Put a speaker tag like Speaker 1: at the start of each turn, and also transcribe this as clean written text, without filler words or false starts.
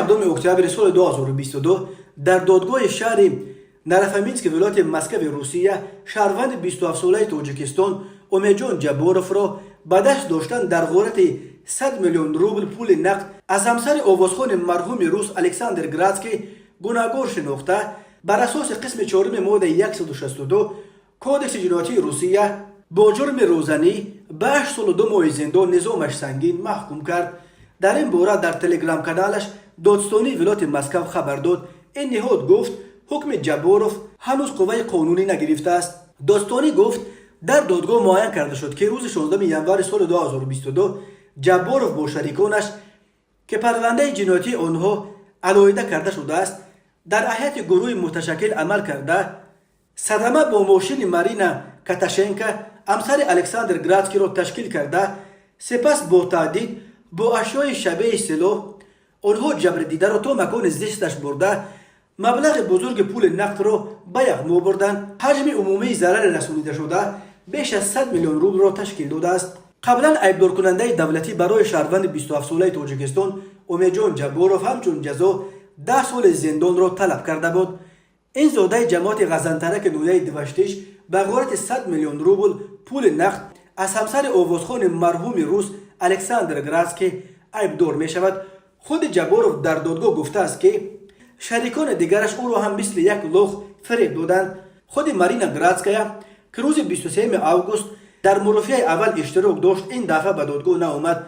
Speaker 1: 17 اکتبر سال 2022 در دادگاه شهر نرفمینسک ولایت مسکو روسیه شهروند 27 ساله تاجیکستان امیدجان جباروف را به دست داشتن در غارت 100 میلیون روبل پول نقد از همسر آوازخوان مرحوم روس الکساندر گراتسکی گناهکار شناخته بر اساس قسم 4 ماده 162 کودکس جنایتی روسیه با جرم روزنی به 8 سال و 2 ماه زندان نظامش سنگین محکوم کرد. در این باره در تلگرام کانالش دادستانی ولایت مسکو خبر داد. این نهاد گفت حکم جباروف هنوز قوه قانونی نگرفته است. دادستانی گفت در دادگاه معین کرده شد که روز 16 ژانویه سال 2022 جباروف با شریکانش که پرونده جنایتی آنها علایده کرده شده است در هیئت گروه متشکل عمل کرده صدمه با ماشین مارینا کاتاشنکا همسر الکساندر گراتسکی را تشکیل کرده، سپس با تهدید با اشیاء شبیه سلاح آنها جبر دیده را تا مکان زیستش برده مبلغ بزرگ پول نقد را به یغما بردند. حجم عمومی ضرر رسانیده شده بیش از 100 میلیون روبل را تشکیل داده است. قبلا عیبدار کننده دولتی برای شهروند 27 ساله تاجیکستان امیدجان جباروف همچون جزا 10 سال زندان را طلب کرده بود. این زاده جماعت غزنترک نویه دوشتیش به غارت 100 میلیون روبل پول نقد از همسر آوازخوان مرحوم روس الکساندر گراتسکی عیبدار می شود. خود جباروف در دادگاه گفته است که شریکان دیگرش او را هم مثل یک لوخ فریب دادند. خود مارینا گراتسکایا که روز 23 آگوست در مرافعه اول اشتراک داشت این دفعه به دادگاه نآمد.